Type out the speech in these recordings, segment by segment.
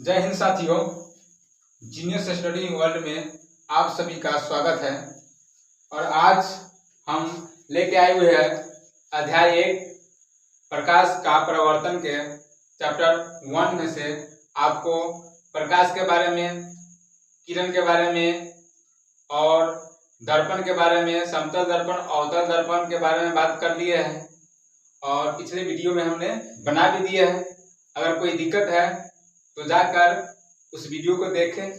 जय हिंद साथियों, genius study world में आप सभी का स्वागत है। और आज हम लेके आए हुए हैं अध्याय 1 प्रकाश का प्रवर्तन के चैप्टर 1 में से आपको प्रकाश के बारे में, किरण के बारे में और दर्पण के बारे में, समतल दर्पण, अवतल दर्पण के बारे में बात कर लिए हैं और पिछले वीडियो में हमने बना भी दिए हैं। अगर कोई दिक्कत है तो जाकर उस वीडियो को देखें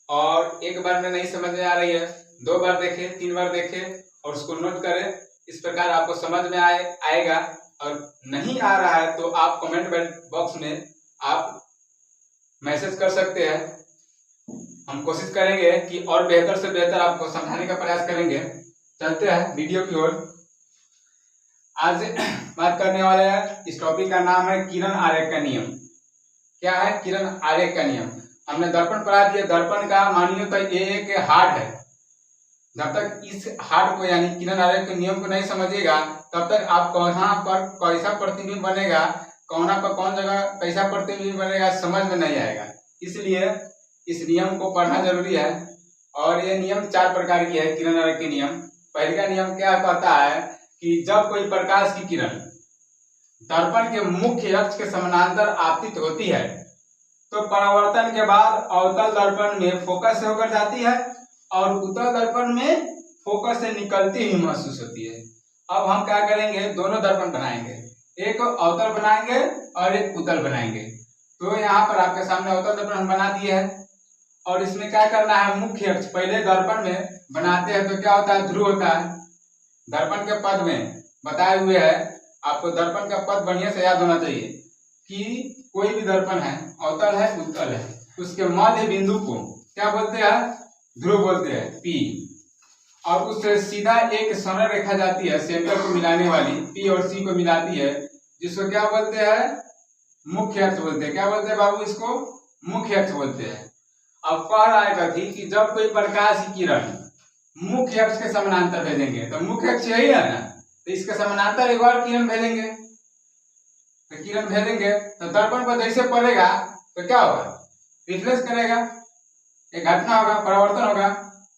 और एक बार में नहीं समझ में आ रही है 2 बार देखें, 3 बार देखें और उसको नोट करें। इस प्रकार आपको समझ में आएगा। और नहीं आ रहा है तो आप कमेंट बॉक्स में आप मैसेज कर सकते हैं। हम कोशिश करेंगे कि और बेहतर से बेहतर आपको समझाने का प्रयास करेंगे। चलते हैं वीडियो की ओर। आज बात करने वाले हैं, इस टॉपिक का नाम है किरण आरेख का नियम। क्या है किरण आरेख का नियम? हमने दर्पण पढ़ा दिया। दर्पण का मानिए तो ये एक हार्ट है। जब तक इस हार्ट को यानी किरण आरेख के नियम को नहीं समझिएगा तब तक आप कहाँ पर कैसा प्रतिबिंब बनेगा, कौना पर कौन जगह कैसा प्रतिबिंब बनेगा समझ में नहीं आएगा। इसलिए इस नियम को पढ़ना जरूरी है। और ये नियम 4 प्रकार की है किरण आरेख के नियम। पहले का नियम क्या कहता है कि जब कोई प्रकाश की किरण दर्पण के मुख्य अक्ष के समानांतर आपतित होती है तो परावर्तन के बाद अवतल दर्पण में फोकस से होकर जाती है और उत्तल दर्पण में फोकस से निकलती हुई महसूस होती है। अब हम क्या करेंगे, दोनों दर्पण बनाएंगे, एक अवतल बनाएंगे और एक उत्तल बनाएंगे। तो यहाँ पर आपके सामने अवतल दर्पण हम बना दिए हैं। और इसमें क्या करना है, मुख्य अक्ष पहले दर्पण में बनाते हैं तो क्या होता है, ध्रुव होता है। दर्पण के पद में बताए हुए है, आपको दर्पण का पद बढ़िया से याद होना चाहिए कि कोई भी दर्पण है, अवतल है, उत्तल है, उसके मध्य बिंदु को क्या बोलते हैं, ध्रुव बोलते हैं, पी। और उससे सीधा एक सरल रेखा जाती है सेंटर को मिलाने वाली, पी और सी को मिलाती है, जिसको क्या बोलते हैं, मुख्य अक्ष बोलते हैं। क्या बोलते हैं बाबू, इसको मुख्य अक्ष बोलते हैं। अब कह रहा है कथी कि जब कोई प्रकाश की किरण मुख्य अक्ष के समानांतर भेजेंगे, तो मुख्य अक्ष यही है ना, तो इसके समानांतर एक और किरण भेजेंगे। तो किरण भेजेंगे तो दर्पण पर जैसे पड़ेगा तो क्या होगा, रिफ्लेक्स करेगा, एक घटना होगा, परावर्तन होगा।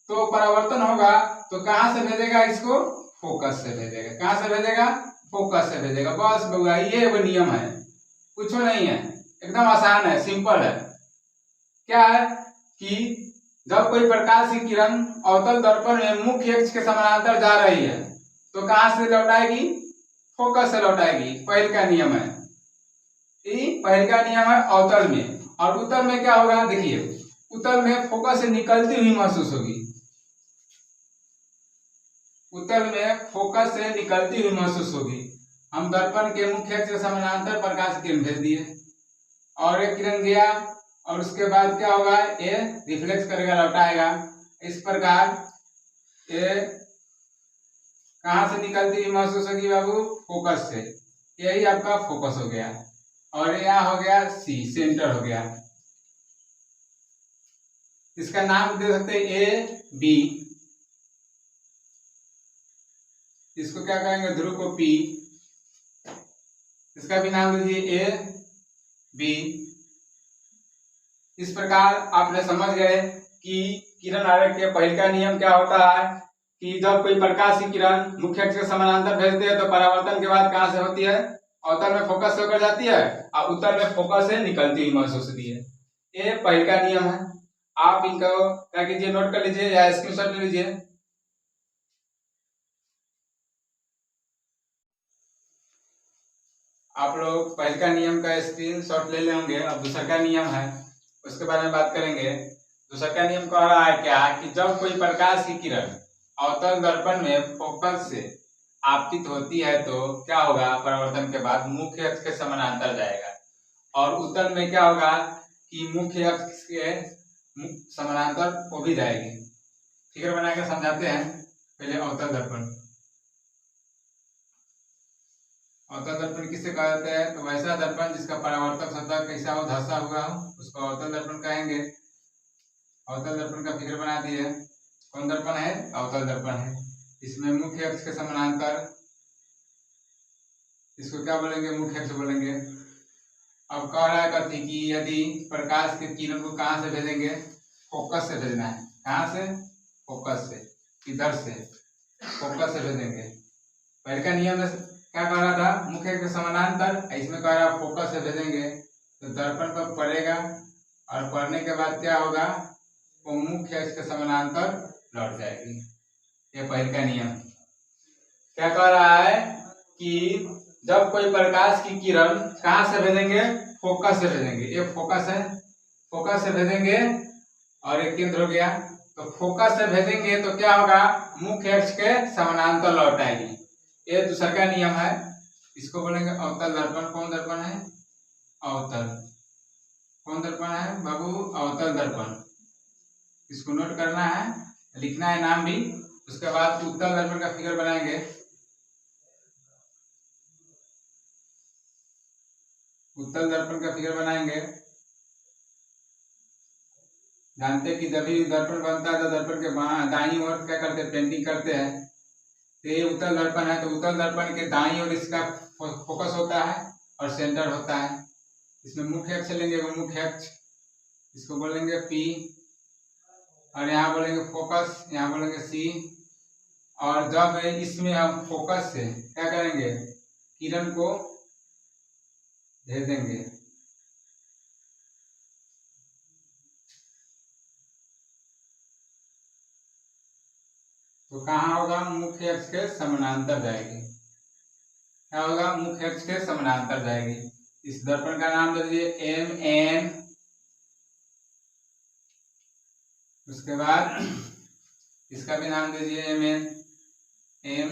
तो परावर्तन होगा तो कहां से भेजेगा, इसको फोकस से भेजेगा। कहां से भेजेगा, फोकस से भेजेगा। बस बउआ, ये वो नियम है, कुछ नहीं है, एकदम आसान है, सिंपल है। क्या है कि जब कोई प्रकाश की किरण अवतल दर्पण में मुख्य अक्ष के समानांतर जा रही है तो कहां से लौटाएगी, फोकस से लौटाएगी। पहले का नियम है, पहले का नियम है अवतल में। और उत्तल में क्या होगा, देखिए उत्तल में फोकस से निकलती हुई महसूस होगी। उत्तल में फोकस से निकलती हुई महसूस होगी। हम दर्पण के मुख्य अक्ष के समानांतर प्रकाश किरण भेज दिए और एक किरण गया और उसके बाद क्या होगा, ये रिफ्लेक्स करेगा, लौटाएगा। इस प्रकार ये कहां से निकलती हुई महसूस होगी बाबू, फोकस से। यही आपका फोकस हो गया। और यह हो गया सी, सेंटर हो गया। इसका नाम दे सकते हैं ए बी। इसको क्या कहेंगे, ध्रुव को पी। इसका भी नाम दीजिए ए बी। इस प्रकार आपने समझ गए कि किरण आरेख के पहले का नियम क्या होता है कि जब कोई प्रकाश की किरण मुख्य अक्ष के समानांतर भेजते हैं तो परावर्तन के बाद कहां से होती है, अवतल में फोकस से होकर जाती है और उत्तल में फोकस से निकलती हुई महसूस होती है। ये पहले का नियम है। आप इनको क्या कीजिए, नोट कर लीजिए या स्क्रीनशॉट ले लीजिए। आप लोग पहले का नियम का स्क्रीनशॉट ले लेंगे। अब दूसरा का नियम है, उसके बारे में बात करेंगे। दूसरा का नियम कह रहा है क्या कि जब कोई प्रकाश की किरण अवतल दर्पण में फोकस से आपतित होती है तो क्या होगा, परावर्तन के बाद मुख्य अक्ष के समानांतर जाएगा। और उत्तल में क्या होगा कि मुख्य अक्ष के समानांतर वो भी जाएगी। फिगर बनाकर समझाते हैं। पहले अवतल दर्पण। अवतल दर्पण किसे कहते हैं, तो वैसा दर्पण जिसका परावर्तक सतह कैसा हो, धंसा हुआ हो, उसको अवतल दर्पण कहेंगे। अवतल दर्पण का फिगर बना दिए। कौन दर्पण है, अवतल दर्पण है। इसमें मुख्य अक्ष के समानांतर, इसको क्या बोलेंगे, मुख्य अक्ष बोलेंगे। अब कह रहा है कथी कि यदि प्रकाश के किरण को कहाँ से भेजेंगे, फोकस से भेजना है। कहाँ से, फोकस से, इधर से फोकस से भेजेंगे। पहले का नियम में क्या कह रहा था, मुख्य के समानांतर, इसमें कह रहा फोकस से भेजेंगे तो दर्पण पर पड़ेगा और पड़ने के बाद क्या होगा, वो मुख्य अक्ष के समानांतर लौट जाएगी। ये पहले का नियम। क्या कह रहा है कि जब कोई प्रकाश की किरण कहाँ से भेजेंगे, फोकस से भेजेंगे। ये फोकस है, फोकस से भेजेंगे और एक केंद्र हो गया, तो फोकस से भेजेंगे तो क्या होगा, मुख्य अक्ष के समानांतर लौट आएगी। ये दूसरा का नियम है, इसको बोलेंगे अवतल दर्पण। कौन दर्पण है, अवतल। कौन दर्पण है बाबू, अवतल दर्पण। इसको नोट करना है, लिखना है नाम भी। उसके बाद उत्तल दर्पण का फिगर बनाएंगे। उत्तल दर्पण का फिगर बनाएंगे। जानते हैं कि जब भी दर्पण बनता है तो दर्पण के दाईं ओर क्या करते हैं, पेंटिंग करते हैं। तो ये उत्तल दर्पण है, तो उत्तल दर्पण के दाईं ओर इसका फोकस होता है और सेंटर होता है। इसमें मुख्य अक्ष लेंगे, वो मुख्य अक्ष, इसको बोलेंगे P, और यहाँ बोलेंगे फोकस, यहाँ बोलेंगे C। और जब इसमें हम फोकस से क्या करेंगे, किरण को भेजेंगे, तो कहाँ होगा, मुख्य अक्ष के समानांतर जाएगी। क्या होगा, मुख्य अक्ष के समानांतर जाएगी। इस दर्पण का नाम दे दीजिए MN। उसके बाद इसका भी नाम दे दीजिए MN, M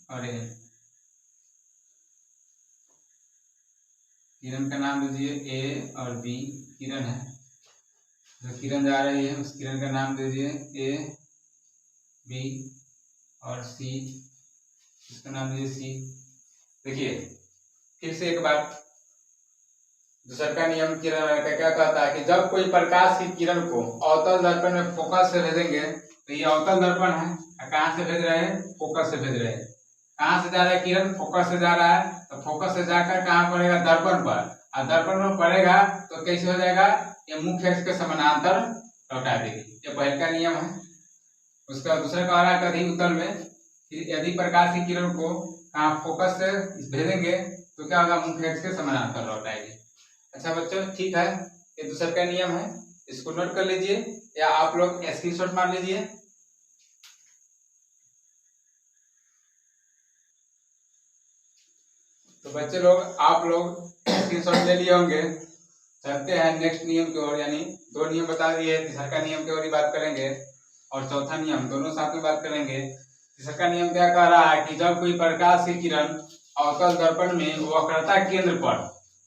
और N। किरण का नाम दे दीजिए A और B। किरण है, जो किरण जा रही है उस किरण का नाम दे दीजिए A, B और C, इसका नाम दीजिए C। देखिए फिर से एक बार, दूसरा का नियम किरण का क्या कहता है कि जब कोई प्रकाश की किरण को अवतल दर्पण में फोकस से भेजेंगे, तो ये अवतल दर्पण है, कहाँ से भेज रहे हैं, फोकस से भेज रहे हैं। कहाँ से जा रहा है किरण, फोकस से जा रहा है, तो फोकस से जाकर कहाँ पड़ेगा, दर्पण पर, और दर्पण में पड़ेगा तो कैसे हो जाएगा, ये मुख्य अक्ष के समानांतर लौटा देगी। ये पहले का नियम है। उसका दूसरा कह रहा है कभी उत्तल में, यदि प्रकाश की किरण को कहाँ फोकस से भेजेंगे तो क्या होगा, मुख्य अक्ष के समानांतर लौट आएगी। अच्छा बच्चों ठीक है, ये दूसरा का नियम है, इसको नोट कर लीजिए या आप लोग स्क्रीनशॉट मार लीजिए। तो बच्चे लोग, आप लोग स्क्रीनशॉट ले लिए होंगे। चलते हैं नेक्स्ट नियम की ओर, यानी दो नियम बता दिए, तीसरा का नियम की ओर ही बात करेंगे और चौथा नियम, दोनों साथ में बात करेंगे। तीसरा का नियम क्या कह रहा है कि जब कोई प्रकाश की किरण अवतल दर्पण में वक्रता केंद्र पर,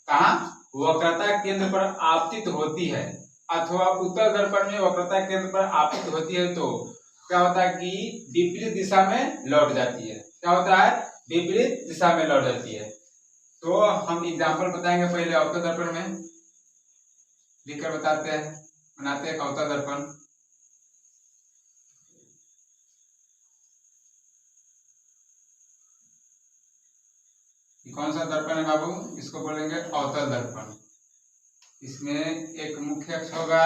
कहाँ, वक्रता केंद्र पर आपतित होती है अथवा उत्तल दर्पण में वक्रता केंद्र पर आपतित होती है, तो क्या होता है कि विपरीत दिशा में लौट जाती है। क्या होता है, विपरीत दिशा में लौट जाती है। तो हम एग्जाम्पल बताएंगे, पहले अवतल दर्पण में लिखकर बताते हैं, बनाते हैं अवतल दर्पण। कौन सा दर्पण है बाबू, इसको बोलेंगे अवतल दर्पण। इसमें एक मुख्य अक्ष होगा,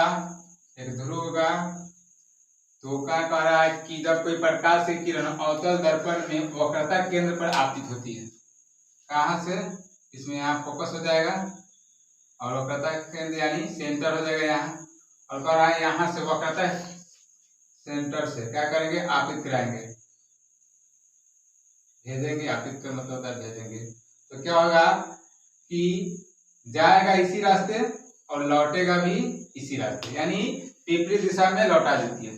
एक ध्रुव होगा। तो क्या कह रहा है कि जब कोई प्रकाश की किरण अवतल दर्पण में वक्रता केंद्र पर आपतित होती है, कहाँ से, इसमें यहाँ फोकस हो जाएगा और वक्रता केंद्र यानी सेंटर हो जाएगा यहाँ, और कह रहा है यहाँ से वक्रता सेंटर से क्या करेंगे, आपतित कराएंगे, भेजेंगे। आपतित का मतलब होता है भेजेंगे। तो क्या होगा कि जाएगा इसी रास्ते और लौटेगा भी इसी रास्ते, यानी विपरीत दिशा में लौटा देती है।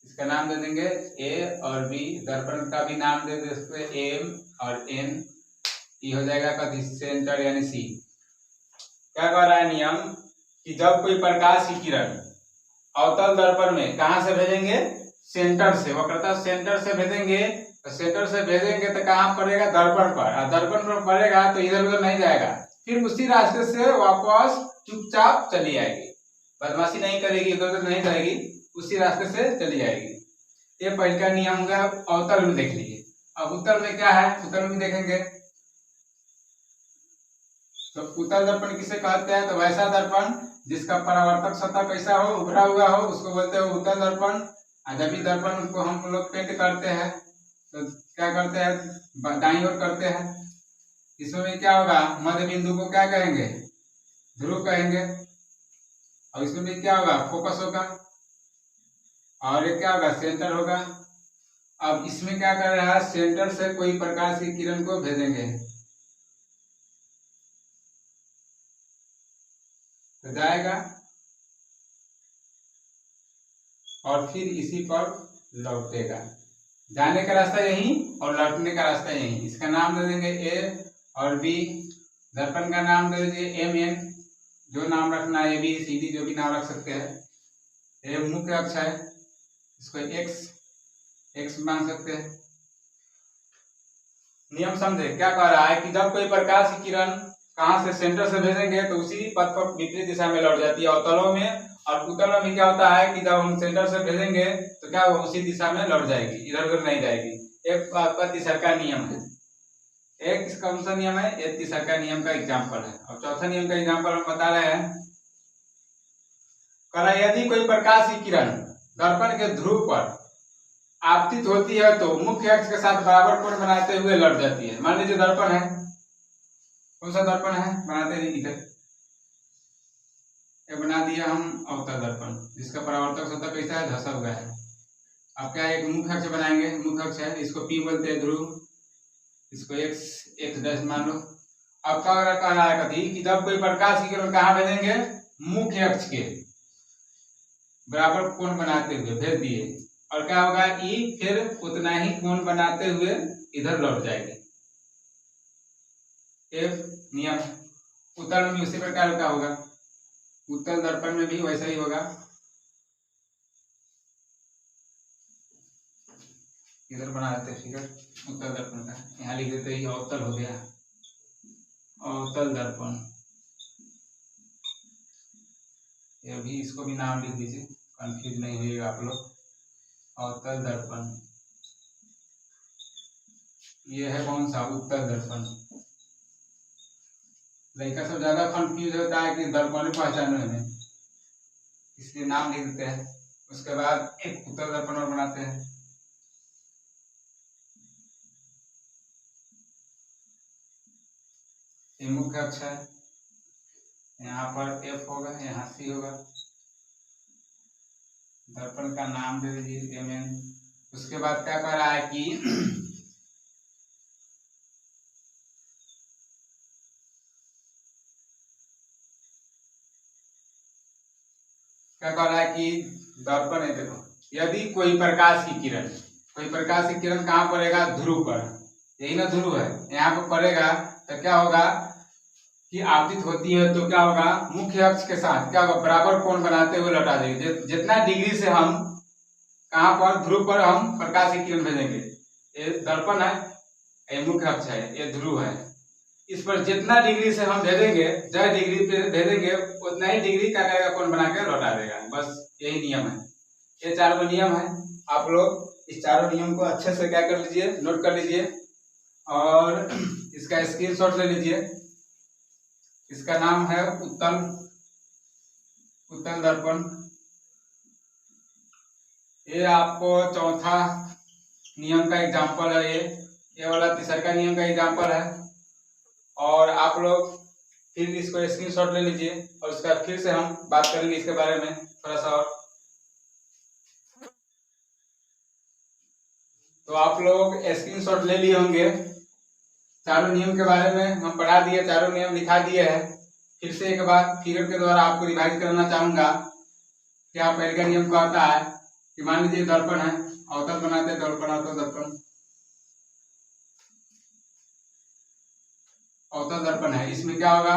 इसका नाम दे देंगे A और B। दर्पण का भी नाम दे देंगे M और N। ये हो जाएगा कभी सेंटर यानी C। क्या कह रहा है नियम कि जब कोई प्रकाश की किरण अवतल दर्पण में कहाँ से भेजेंगे, सेंटर से, वक्रता सेंटर से भेजेंगे, तो सेंटर से भेजेंगे तो कहाँ पड़ेगा, दर्पण पर, और दर्पण पर पड़ेगा तो इधर उधर नहीं जाएगा, फिर उसी रास्ते से वापस चुपचाप चली आएगी, बदमाशी नहीं करेगी, इधर उधर नहीं जाएगी, उसी रास्ते से चली जाएगी। ये पहले का नियम होगा, अवतल में देख लीजिए। अब उत्तल में क्या है, उत्तल में देखेंगे। तो उत्तल दर्पण किसे कहते हैं? तो वैसा दर्पण जिसका परावर्तक सतह कैसा हो, उभरा हुआ हो, उसको बोलते हैं उत्तल दर्पण। जब भी दर्पण को हम लोग पेंट करते हैं तो क्या करते हैं, दाईं ओर करते हैं। इसमें क्या होगा, मध्य बिंदु को क्या कहेंगे, ध्रुव कहेंगे। और इसमें भी क्या होगा, फोकस होगा। और ये क्या होगा, सेंटर होगा। अब इसमें क्या कर रहा है, सेंटर से कोई प्रकाश की किरण को भेजेंगे तो जाएगा और फिर इसी पर लौटेगा। जाने का रास्ता यही और लौटने का रास्ता यही। इसका नाम दे देंगे ए और बी। दर्पण का नाम दे दीजिए एम एन, जो नाम रखना है, ए बी सी डी जो भी नाम रख सकते हैं। ये मुख्य अक्ष है, इसको एक्स मान सकते हैं। नियम समझे, क्या कह रहा है कि जब कोई प्रकाश की किरण कहां से, सेंटर से भेजेंगे तो उसी पथ पर विपरीत दिशा में लौट जाती है अवतलों में। और उत्तलों में क्या होता है कि जब हम सेंटर से भेजेंगे तो क्या होगा, उसी दिशा में लौट जाएगी, इधर उधर नहीं जाएगी। एक आपका तीसरा का नियम है। एक कौन सा नियम है, एक तीसरा का नियम का एग्जाम्पल है। और चौथा नियम का एग्जाम्पल हम बता रहे हैं। कह रहा है यदि कोई प्रकाश की किरण दर्पण के ध्रुव पर आपतित होती है तो मुख्य अक्ष के साथ बराबर कोण बनाते हुए लौट जाती है। मान लीजिए दर्पण है, कौन सा दर्पण है, बनाते हैं इधर, ये बना दिया हम अवतल दर्पण, जिसका परावर्तक सतह कैसा है, धंसा हुआ है। अब क्या एक मुख्य अक्ष बनाएंगे, मुख्य अक्ष है, इसको P बोलते हैं ध्रुव, इसको x डैश मान लो। अब क्या कह रहा है कथी कि जब कोई प्रकाश की किरण कहाँ भेजेंगे, मुख्य अक्ष के बराबर कोण बनाते हुए भेज दिए, और क्या होगा, ई फिर उतना ही कोण बनाते हुए इधर लौट जाएगी। एक नियम उत्तल में भी उसी प्रकार का होगा, उत्तल दर्पण में भी वैसा ही होगा। इधर बना देते फिगर उत्तल दर्पण का, यहाँ लिख देते ही अवतल हो गया, अवतल दर्पण। ये भी, इसको भी नाम लिख दीजिए, कंफ्यूज नहीं होइएगा आप लोग। अवतल दर्पण ये है कौन सा, उत्तल दर्पण। लड़का सब ज्यादा कंफ्यूज होता है कि दर्पण पहचानने में, इसलिए नाम लिख देते हैं। उसके बाद एक उत्तल दर्पण और बनाते हैं। ये मुख्य अक्ष है, यहाँ पर F होगा, यहाँ C होगा। दर्पण का नाम दे दीजिए Mn। उसके बाद क्या कर रहा है कि क्या कर रहा है कि दर्पण है, देखो यदि कोई प्रकाश की किरण कहाँ पड़ेगा, ध्रुव पर, यही ना ध्रुव है, यहाँ पर पड़ेगा तो क्या होगा कि आपतित होती है तो क्या होगा, मुख्य अक्ष के साथ क्या होगा, बराबर कोण बनाते हुए लौटा देंगे। जितना डिग्री से हम कहाँ पर, ध्रुव पर हम प्रकाश की किरण भेजेंगे, ये दर्पण है, ये मुख्य अक्ष है, ये ध्रुव है, इस पर जितना डिग्री से हम भेजेंगे, जय डिग्री पे भेजेंगे उतना ही डिग्री क्या करेगा, कोण बना के लौटा देगा। बस यही नियम है, ये चारों नियम है। आप लोग इस चारों नियम को अच्छे से क्या कर लीजिए, नोट कर लीजिए और इसका स्क्रीनशॉट ले लीजिए। इसका नाम है उत्तल दर्पण। ये आपको चौथा नियम का एग्जाम्पल है, ये वाला तीसरा का नियम का एग्जाम्पल है। और आप लोग फिर इसको स्क्रीनशॉट ले लीजिए और उसका फिर से हम बात करेंगे इसके बारे में थोड़ा सा और। तो आप लोग स्क्रीनशॉट ले लिए होंगे, चारों नियम के बारे में हम पढ़ा दिए, चारों नियम लिखा दिए हैं। फिर से एक बार फिगर के द्वारा आपको रिवाइज करना चाहूंगा। क्या पहले का नियम क्या होता है कि मान लीजिए दर्पण है, अवतल बनाते हैं, दर्पण अवतल दर्पण, अवतल दर्पण है। इसमें क्या होगा,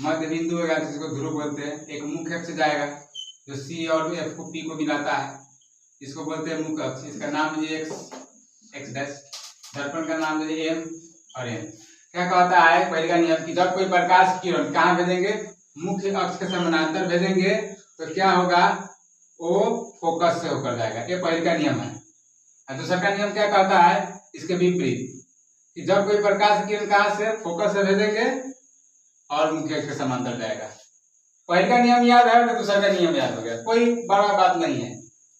मध्य बिंदु होगा जिसको ध्रुव बोलते हैं, एक मुख्य अक्ष जाएगा जो C और F को P को मिलाता है, इसको बोलते हैं मुख्य अक्ष। इसका नाम लीजिए x डैश, दर्पण का नाम लीजिए M और N। क्या कहता है पहले का नियम कि जब कोई प्रकाश किरण कहाँ भेजेंगे, मुख्य अक्ष के समानांतर भेजेंगे तो क्या होगा, वो फोकस से होकर जाएगा। ये पहले का नियम है। दूसरा का नियम क्या कहता है, इसके विपरीत कि जब कोई प्रकाश किरण कहाँ से, फोकस से भेजेंगे और मुख्य अक्ष के समांतर जाएगा। पहले का नियम याद है तो दूसरा का नियम याद हो गया, कोई बड़ा बात नहीं है,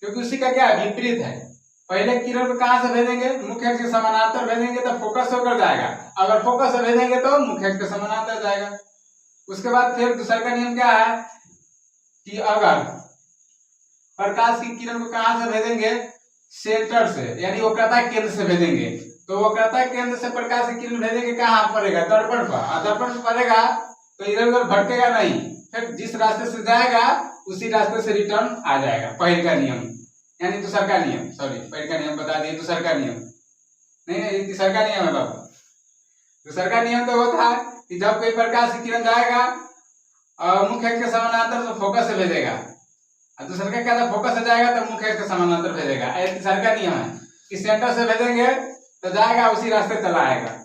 क्योंकि उसी का क्या विपरीत है। पहले किरण को कहां से भेजेंगे, मुख्य अक्ष के समानांतर भेजेंगे तो फोकस होकर जाएगा, अगर फोकस से भेजेंगे तो मुख्य अक्ष के समानांतर जाएगा। उसके बाद फिर दूसरा का नियम क्या है कि अगर प्रकाश की किरण को कहां से भेजेंगे, सेंटर से, यानी वक्रता केंद्र से भेजेंगे, तो वक्रता केंद्र से प्रकाश की किरण भेजेंगे कहां पड़ेगा, दर्पण पर, और दर्पण पर पड़ेगा तो इधर उधर भटकेगा नहीं, फिर जिस रास्ते से जाएगा उसी रास्ते से रिटर्न आ जाएगा। पहले का नियम यानी दूसरा का नियम, सॉरी पहले का नियम बता दिए, दूसरा का नियम नहीं, तीसरा का नियम है बाबू। दूसरा का नियम तो होता है कि जब कोई प्रकाश की किरण जाएगा और मुख्य अक्ष के समानांतर तो फोकस से भेजेगा, और दूसरा का क्या था, फोकस से जाएगा तो मुख्य अक्ष के समानांतर भेजेगा। तीसरा का नियम है कि सेंटर से भेजेंगे तो जाएगा उसी रास्ते चला आएगा।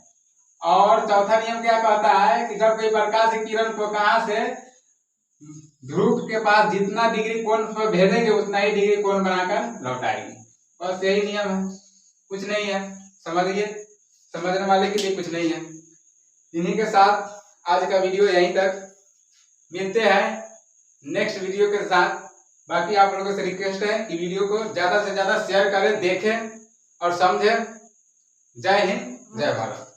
और चौथा नियम क्या कहता है कि जब कोई प्रकाश की किरण को कहां से, ध्रुव के पास जितना डिग्री कोण पर भेजेंगे उतना ही डिग्री कोण बनाकर लौटाएगी। बस यही नियम है, कुछ नहीं है, समझिए, समझने वाले के लिए कुछ नहीं है। इन्हीं के साथ आज का वीडियो यहीं तक, मिलते हैं नेक्स्ट वीडियो के साथ। बाकी आप लोगों से रिक्वेस्ट है कि वीडियो को ज्यादा से ज्यादा शेयर करें, देखें और समझें। जय हिंद, जय भारत।